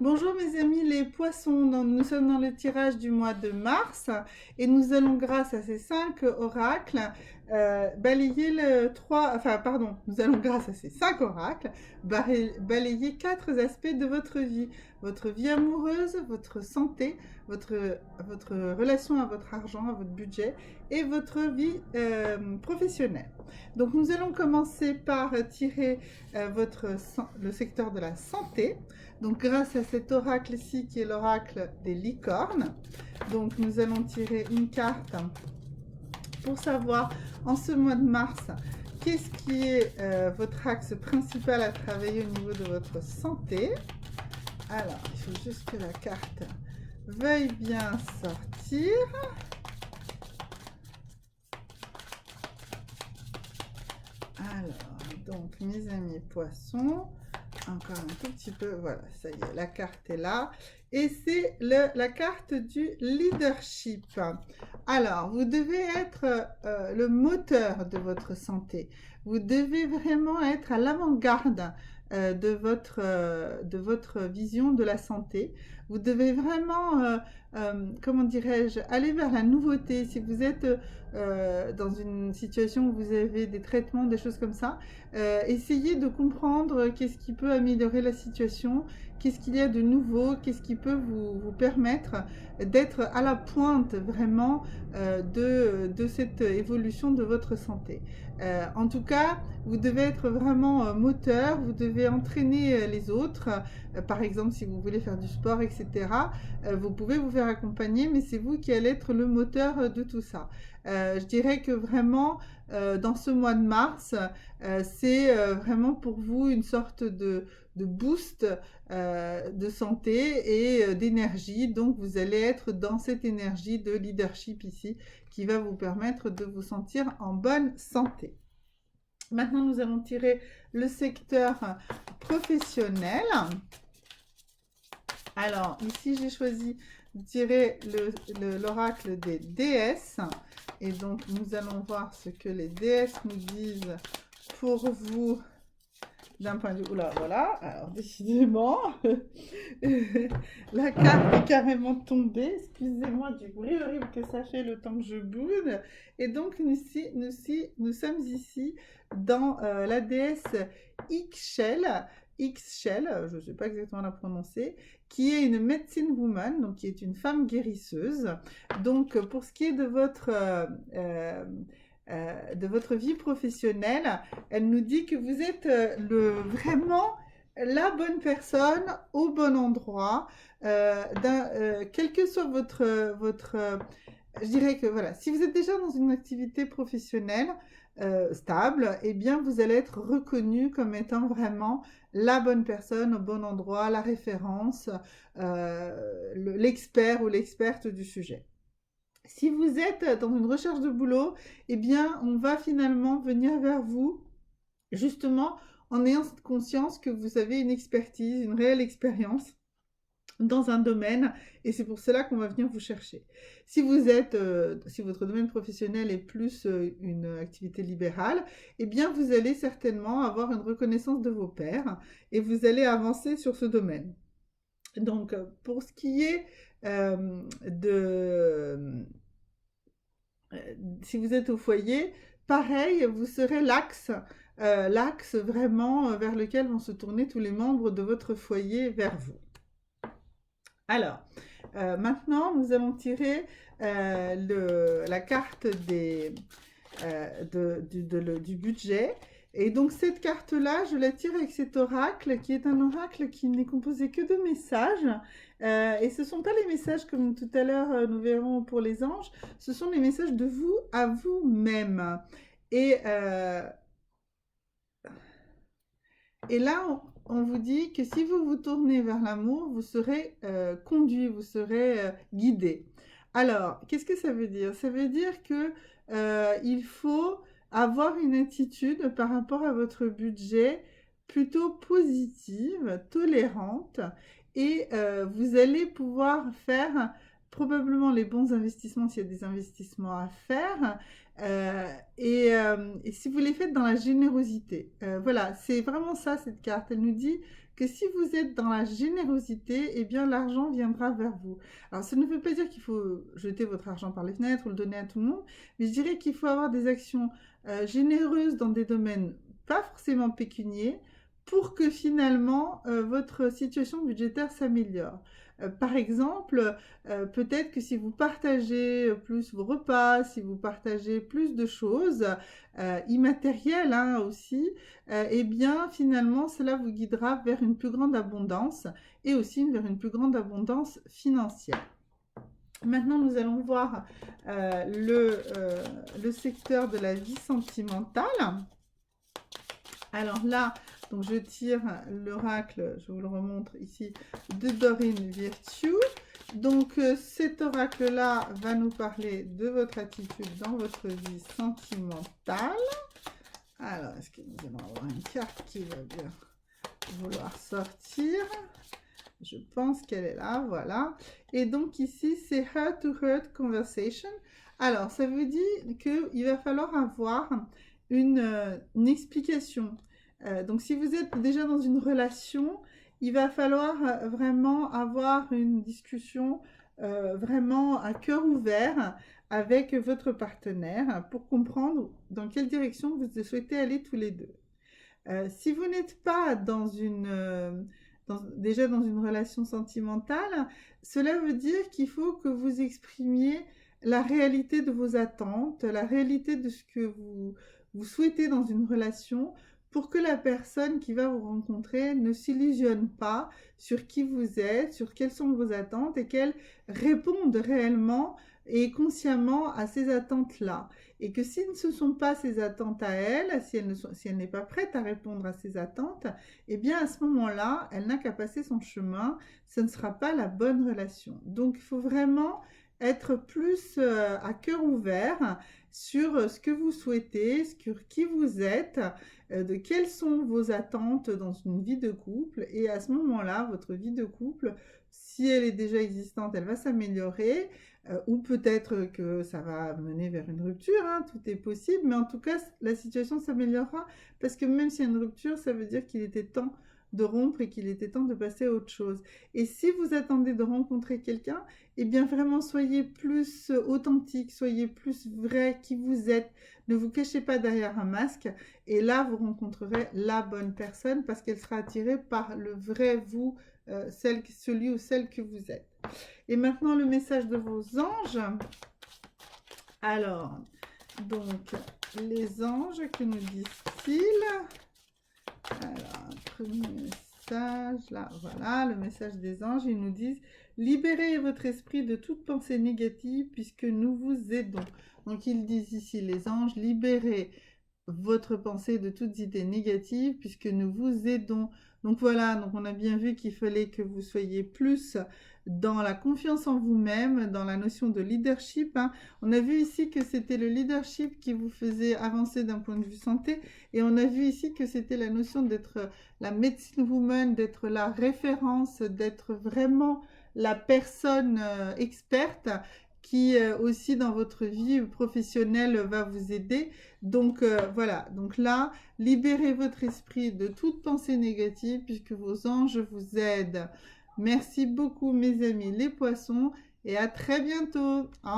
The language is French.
Bonjour mes amis les poissons, nous sommes dans le tirage du mois de mars et nous allons grâce à ces 5 oracles balayer nous allons grâce à ces 5 oracles balayer 4 aspects de votre vie amoureuse, votre santé, votre relation à votre argent, à votre budget et votre vie professionnelle. Donc nous allons commencer par tirer le secteur de la santé. Donc grâce à cet oracle-ci qui est l'oracle des licornes, donc nous allons tirer une carte pour savoir en ce mois de mars qu'est-ce qui est votre axe principal à travailler au niveau de votre santé. Alors, il faut juste que la carte veuille bien sortir. Alors, donc mes amis poissons, encore un tout petit peu, voilà, ça y est, la carte est là. Et c'est la carte du leadership. Alors, vous devez être le moteur de votre santé. Vous devez vraiment être à l'avant-garde de votre vision de la santé. Vous devez vraiment, comment dirais-je, aller vers la nouveauté. Si vous êtes dans une situation où vous avez des traitements, des choses comme ça, essayez de comprendre qu'est-ce qui peut améliorer la situation, qu'est-ce qu'il y a de nouveau, qu'est-ce qui peut vous permettre d'être à la pointe vraiment de cette évolution de votre santé. En tout cas, vous devez être vraiment moteur, vous devez entraîner les autres. Par exemple, si vous voulez faire du sport, etc., vous pouvez vous faire accompagner, mais c'est vous qui allez être le moteur de tout ça. Je dirais que vraiment, dans ce mois de mars, c'est vraiment pour vous une sorte de boost de santé et d'énergie. Donc, vous allez être dans cette énergie de leadership ici qui va vous permettre de vous sentir en bonne santé. Maintenant, nous allons tirer le secteur professionnel. Alors, ici, j'ai choisi de tirer l'oracle des déesses. Et donc, nous allons voir ce que les déesses nous disent pour vous d'un point de vue... Oula, voilà. Alors, décidément, la carte est carrément tombée. Excusez-moi du bruit horrible que ça fait le temps que je boude. Et donc, nous sommes ici dans la déesse Ixchel. Ixchel, je ne sais pas exactement la prononcer, qui est une medicine woman, donc qui est une femme guérisseuse. Donc, pour ce qui est de votre vie professionnelle, elle nous dit que vous êtes vraiment la bonne personne au bon endroit, quel que soit je dirais que voilà, si vous êtes déjà dans une activité professionnelle stable, eh bien vous allez être reconnu comme étant vraiment la bonne personne au bon endroit, la référence, l'expert ou l'experte du sujet. Si vous êtes dans une recherche de boulot, eh bien, on va finalement venir vers vous, justement, en ayant cette conscience que vous avez une expertise, une réelle expérience dans un domaine, et c'est pour cela qu'on va venir vous chercher. Si votre domaine professionnel est plus une activité libérale, eh bien, vous allez certainement avoir une reconnaissance de vos pairs, et vous allez avancer sur ce domaine. Donc, pour ce qui est si vous êtes au foyer, pareil, vous serez l'axe vraiment vers lequel vont se tourner tous les membres de votre foyer vers vous. Alors, maintenant, nous allons tirer la carte du budget. Et donc, cette carte-là, je la tire avec cet oracle, qui est un oracle qui n'est composé que de messages. Et ce ne sont pas les messages comme tout à l'heure, nous verrons pour les anges. Ce sont les messages de vous à vous-même. Et là, on vous dit que si vous vous tournez vers l'amour, vous serez conduit, vous serez guidé. Alors, qu'est-ce que ça veut dire? Ça veut dire que il faut avoir une attitude par rapport à votre budget plutôt positive, tolérante, et vous allez pouvoir faire probablement les bons investissements s'il y a des investissements à faire, et si vous les faites dans la générosité. Voilà, c'est vraiment ça cette carte. Elle nous dit que si vous êtes dans la générosité, eh bien l'argent viendra vers vous. Alors ça ne veut pas dire qu'il faut jeter votre argent par les fenêtres ou le donner à tout le monde, mais je dirais qu'il faut avoir des actions généreuses dans des domaines pas forcément pécuniers pour que finalement votre situation budgétaire s'améliore. Par exemple, peut-être que si vous partagez plus vos repas, si vous partagez plus de choses immatérielles hein, aussi, eh bien finalement cela vous guidera vers une plus grande abondance et aussi vers une plus grande abondance financière. Maintenant, nous allons voir le secteur de la vie sentimentale. Alors là, donc je tire l'oracle, je vous le remontre ici, de Dorine Virtue. Donc cet oracle-là va nous parler de votre attitude dans votre vie sentimentale. Alors, est-ce que nous allons avoir une carte qui va bien vouloir sortir? Je pense qu'elle est là, voilà. Et donc ici, c'est heart-to-heart conversation. Alors, ça veut dire qu'il va falloir avoir une explication. Donc, si vous êtes déjà dans une relation, il va falloir vraiment avoir une discussion vraiment à cœur ouvert avec votre partenaire pour comprendre dans quelle direction vous souhaitez aller tous les deux. Si vous n'êtes pas dans déjà dans une relation sentimentale, cela veut dire qu'il faut que vous exprimiez la réalité de vos attentes, la réalité de ce que vous souhaitez dans une relation pour que la personne qui va vous rencontrer ne s'illusionne pas sur qui vous êtes, sur quelles sont vos attentes et qu'elle réponde réellement et consciemment à ces attentes-là. Et que si ce ne sont pas ses attentes à elle, si elle n'est pas prête à répondre à ses attentes, eh bien à ce moment-là, elle n'a qu'à passer son chemin, ce ne sera pas la bonne relation. Donc il faut vraiment être plus à cœur ouvert sur ce que vous souhaitez, sur qui vous êtes, de quelles sont vos attentes dans une vie de couple. Et à ce moment-là, votre vie de couple, si elle est déjà existante, elle va s'améliorer. Ou peut-être que ça va mener vers une rupture, hein, tout est possible, mais en tout cas, la situation s'améliorera parce que même s'il y a une rupture, ça veut dire qu'il était temps de rompre et qu'il était temps de passer à autre chose. Et si vous attendez de rencontrer quelqu'un, eh bien vraiment soyez plus authentique, soyez plus vrai qui vous êtes, ne vous cachez pas derrière un masque et là vous rencontrerez la bonne personne parce qu'elle sera attirée par le vrai vous, celui ou celle que vous êtes. Et maintenant le message de vos anges. Alors, donc les anges, que nous disent-ils? Alors, premier message, là, voilà, le message des anges, ils nous disent « Libérez votre esprit de toute pensée négative puisque nous vous aidons ». Donc, ils disent ici, les anges, libérez votre pensée de toutes idées négatives puisque nous vous aidons. Donc voilà, donc on a bien vu qu'il fallait que vous soyez plus dans la confiance en vous-même, dans la notion de leadership. Hein. On a vu ici que c'était le leadership qui vous faisait avancer d'un point de vue santé et on a vu ici que c'était la notion d'être la medicine woman, d'être la référence, d'être vraiment la personne experte qui aussi dans votre vie professionnelle va vous aider. Donc voilà, donc là, libérez votre esprit de toute pensée négative puisque vos anges vous aident. Merci beaucoup mes amis les poissons et à très bientôt. Au revoir.